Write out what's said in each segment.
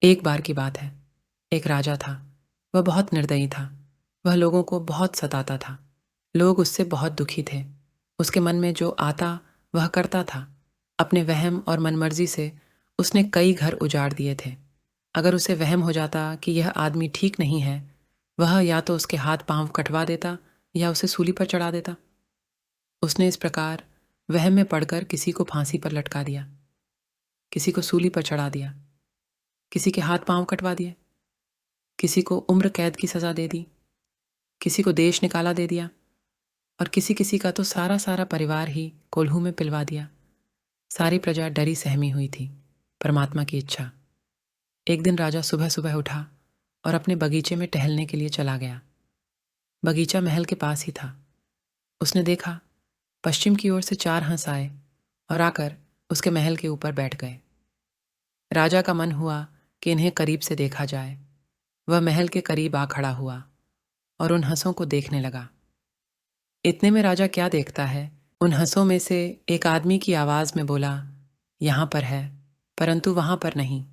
एक बार की बात है। एक राजा था। वह बहुत निर्दयी था। वह लोगों को बहुत सताता था। लोग उससे बहुत दुखी थे। उसके मन में जो आता वह करता था। अपने वहम और मनमर्जी से उसने कई घर उजाड़ दिए थे। अगर उसे वहम हो जाता कि यह आदमी ठीक नहीं है, वह या तो उसके हाथ पांव कटवा देता या उसे सूली पर चढ़ा देता। उसने इस प्रकार वहम में पड़कर किसी को फांसी पर लटका दिया, किसी को सूली पर चढ़ा दिया, किसी के हाथ पांव कटवा दिए, किसी को उम्र कैद की सजा दे दी, किसी को देश निकाला दे दिया, और किसी किसी का तो सारा सारा परिवार ही कोल्हू में पिलवा दिया। सारी प्रजा डरी सहमी हुई थी। परमात्मा की इच्छा। एक दिन राजा सुबह सुबह उठा और अपने बगीचे में टहलने के लिए चला गया। बगीचा महल के पास ही था। उसने देखा, पश्चिम की ओर से 4 हंस आए और आकर उसके महल के ऊपर बैठ गए। राजा का मन हुआ कि इन्हें करीब से देखा जाए। वह महल के करीब आ खड़ा हुआ और उन हंसों को देखने लगा। इतने में राजा क्या देखता है, उन हंसों में से एक आदमी की आवाज में बोला, यहां पर है, परंतु वहां पर नहीं।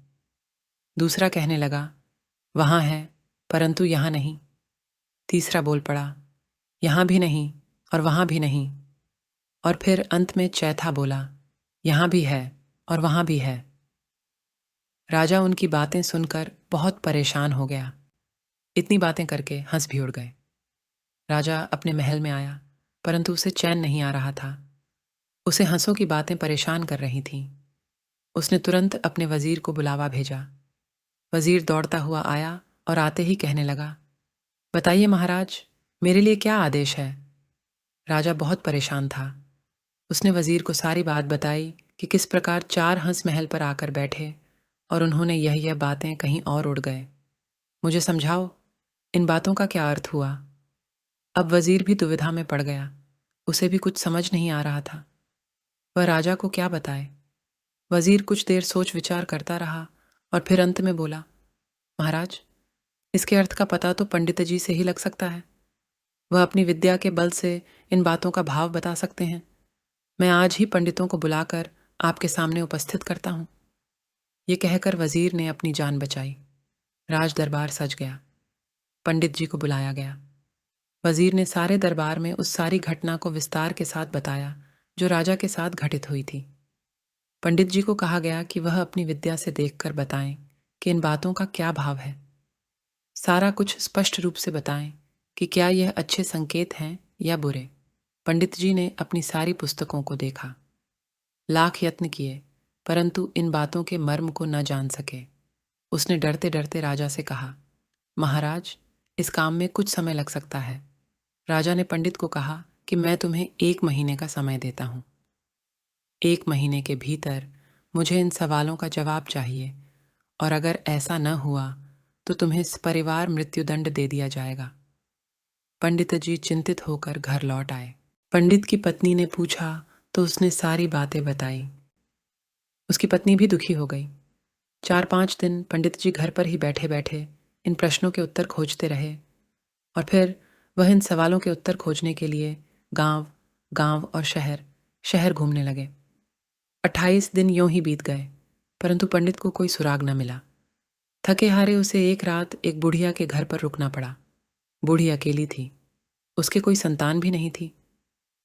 दूसरा कहने लगा, वहां है, परंतु यहां नहीं। तीसरा बोल पड़ा, यहां भी नहीं और वहां भी नहीं। और फिर अंत में चौथा बोला, यहां भी है और वहां भी है। राजा उनकी बातें सुनकर बहुत परेशान हो गया। इतनी बातें करके हंस भी उड़ गए। राजा अपने महल में आया, परंतु उसे चैन नहीं आ रहा था। उसे हंसों की बातें परेशान कर रही थीं। उसने तुरंत अपने वजीर को बुलावा भेजा। वजीर दौड़ता हुआ आया और आते ही कहने लगा, बताइए महाराज, मेरे लिए क्या आदेश है। राजा बहुत परेशान था। उसने वजीर को सारी बात बताई कि किस प्रकार 4 हंस महल पर आकर बैठे और उन्होंने यह बातें कहीं और उड़ गए। मुझे समझाओ, इन बातों का क्या अर्थ हुआ। अब वजीर भी दुविधा में पड़ गया। उसे भी कुछ समझ नहीं आ रहा था। वह राजा को क्या बताए। वजीर कुछ देर सोच विचार करता रहा और फिर अंत में बोला, महाराज, इसके अर्थ का पता तो पंडित जी से ही लग सकता है। वह अपनी विद्या के बल से इन बातों का भाव बता सकते हैं। मैं आज ही पंडितों को बुलाकर आपके सामने उपस्थित करता हूं। ये कहकर वजीर ने अपनी जान बचाई। राज दरबार सज गया। पंडित जी को बुलाया गया। वजीर ने सारे दरबार में उस सारी घटना को विस्तार के साथ बताया जो राजा के साथ घटित हुई थी। पंडित जी को कहा गया कि वह अपनी विद्या से देखकर बताएं कि इन बातों का क्या भाव है। सारा कुछ स्पष्ट रूप से बताएं कि क्या यह अच्छे संकेत हैं या बुरे। पंडित जी ने अपनी सारी पुस्तकों को देखा, लाख यत्न किए, परंतु इन बातों के मर्म को न जान सके। उसने डरते डरते राजा से कहा, महाराज, इस काम में कुछ समय लग सकता है। राजा ने पंडित को कहा कि मैं तुम्हें 1 महीने का समय देता हूं। 1 महीने के भीतर मुझे इन सवालों का जवाब चाहिए, और अगर ऐसा न हुआ तो तुम्हें परिवार मृत्युदंड दे दिया जाएगा। पंडित जी चिंतित होकर घर लौट आए। पंडित की पत्नी ने पूछा तो उसने सारी बातें बताई। उसकी पत्नी भी दुखी हो गई। 4-5 दिन पंडित जी घर पर ही बैठे बैठे इन प्रश्नों के उत्तर खोजते रहे, और फिर वह इन सवालों के उत्तर खोजने के लिए गांव गांव और शहर शहर घूमने लगे। 28 दिन यूं ही बीत गए, परंतु पंडित को कोई सुराग न मिला। थके हारे उसे एक रात एक बुढ़िया के घर पर रुकना पड़ा। बूढ़ी अकेली थी। उसके कोई संतान भी नहीं थी।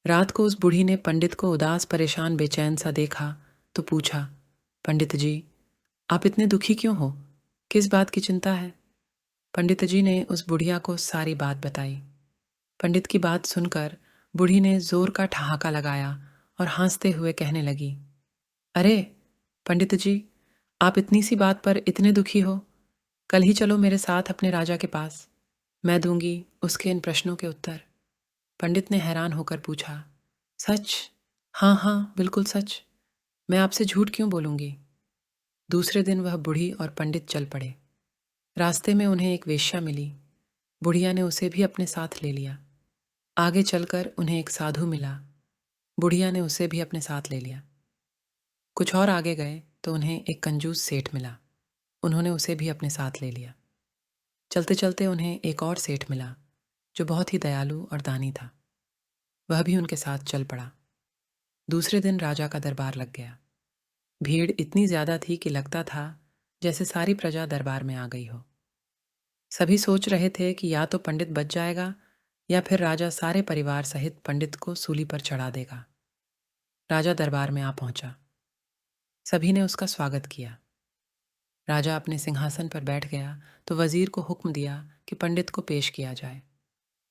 रात को उस बूढ़ी ने पंडित को उदास परेशान बेचैन सा देखा तो पूछा, पंडित जी, आप इतने दुखी क्यों हो? किस बात की चिंता है? पंडित जी ने उस बुढ़िया को सारी बात बताई। पंडित की बात सुनकर बूढ़ी ने जोर का ठहाका लगाया और हंसते हुए कहने लगी, अरे पंडित जी, आप इतनी सी बात पर इतने दुखी हो? कल ही चलो मेरे साथ अपने राजा के पास। मैं दूंगी उसके इन प्रश्नों के उत्तर। पंडित ने हैरान होकर पूछा, सच? हाँ हाँ, बिल्कुल सच। मैं आपसे झूठ क्यों बोलूंगी? दूसरे दिन वह बूढ़ी और पंडित चल पड़े। रास्ते में उन्हें एक वेश्या मिली। बुढ़िया ने उसे भी अपने साथ ले लिया। आगे चलकर उन्हें एक साधु मिला। बुढ़िया ने उसे भी अपने साथ ले लिया। कुछ और आगे गए तो उन्हें एक कंजूस सेठ मिला। उन्होंने उसे भी अपने साथ ले लिया। चलते चलते उन्हें एक और सेठ मिला जो बहुत ही दयालु और दानी था। वह भी उनके साथ चल पड़ा। दूसरे दिन राजा का दरबार लग गया। भीड़ इतनी ज्यादा थी कि लगता था जैसे सारी प्रजा दरबार में आ गई हो। सभी सोच रहे थे कि या तो पंडित बच जाएगा या फिर राजा सारे परिवार सहित पंडित को सूली पर चढ़ा देगा। राजा दरबार में आ पहुंचा। सभी ने उसका स्वागत किया। राजा अपने सिंहासन पर बैठ गया तो वजीर को हुक्म दिया कि पंडित को पेश किया जाए।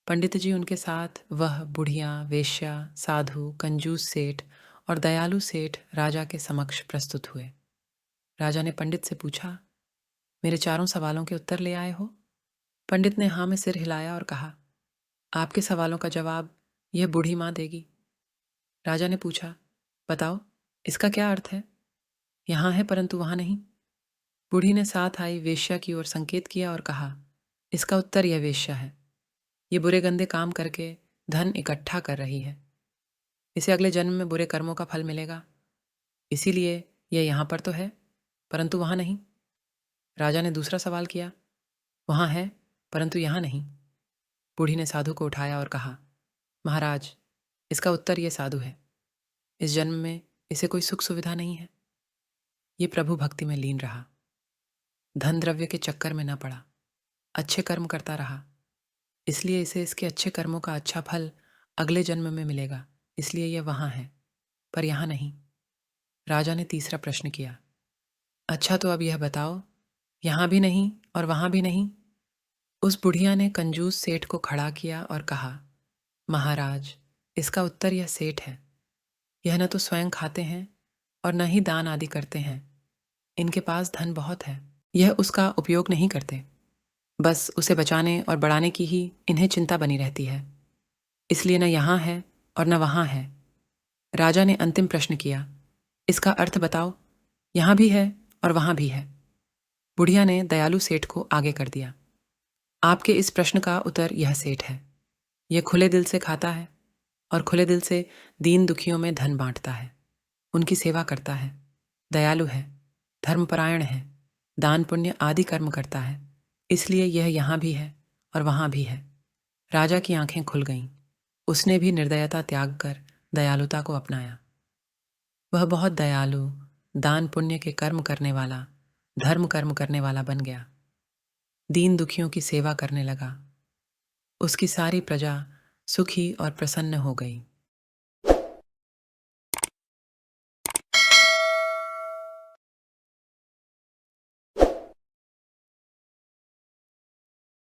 पंडित जी उनके साथ वह बुढ़िया, वेश्या, साधु, कंजूस सेठ और दयालु सेठ राजा के समक्ष प्रस्तुत हुए। राजा ने पंडित से पूछा, मेरे चारों सवालों के उत्तर ले आए हो? पंडित ने हाँ में सिर हिलाया और कहा, आपके सवालों का जवाब यह बूढ़ी माँ देगी। राजा ने पूछा, बताओ, इसका क्या अर्थ है? यहाँ है परंतु वहाँ नहीं। बूढ़ी ने साथ आई वेश्या की ओर संकेत किया और कहा, इसका उत्तर यह वेश्या है। ये बुरे गंदे काम करके धन इकट्ठा कर रही है। इसे अगले जन्म में बुरे कर्मों का फल मिलेगा। इसीलिए यह यहाँ पर तो है परंतु वहाँ नहीं। राजा ने दूसरा सवाल किया, वहाँ है परंतु यहाँ नहीं। बूढ़ी ने साधु को उठाया और कहा, महाराज, इसका उत्तर ये साधु है। इस जन्म में इसे कोई सुख सुविधा नहीं है। ये प्रभु भक्ति में लीन रहा, धन द्रव्य के चक्कर में न पड़ा, अच्छे कर्म करता रहा। इसलिए इसे इसके अच्छे कर्मों का अच्छा फल अगले जन्म में मिलेगा। इसलिए यह वहाँ है पर यहाँ नहीं। राजा ने तीसरा प्रश्न किया, अच्छा तो अब यह बताओ, यहाँ भी नहीं और वहाँ भी नहीं? उस बुढ़िया ने कंजूस सेठ को खड़ा किया और कहा, महाराज, इसका उत्तर यह सेठ है। यह न तो स्वयं खाते हैं और न ही दान आदि करते हैं। इनके पास धन बहुत है, यह उसका उपयोग नहीं करते। बस उसे बचाने और बढ़ाने की ही इन्हें चिंता बनी रहती है। इसलिए न यहाँ है और न वहाँ है। राजा ने अंतिम प्रश्न किया, इसका अर्थ बताओ, यहाँ भी है और वहाँ भी है। बुढ़िया ने दयालु सेठ को आगे कर दिया, आपके इस प्रश्न का उत्तर यह सेठ है। यह खुले दिल से खाता है और खुले दिल से दीन दुखियों में धन बांटता है, उनकी सेवा करता है, दयालु है, धर्मपरायण है, दान पुण्य आदि कर्म करता है। इसलिए यह यहाँ भी है और वहाँ भी है। राजा की आंखें खुल गईं। उसने भी निर्दयता त्याग कर दयालुता को अपनाया। वह बहुत दयालु, दान पुण्य के कर्म करने वाला, धर्म कर्म करने वाला बन गया। दीन दुखियों की सेवा करने लगा। उसकी सारी प्रजा सुखी और प्रसन्न हो गई।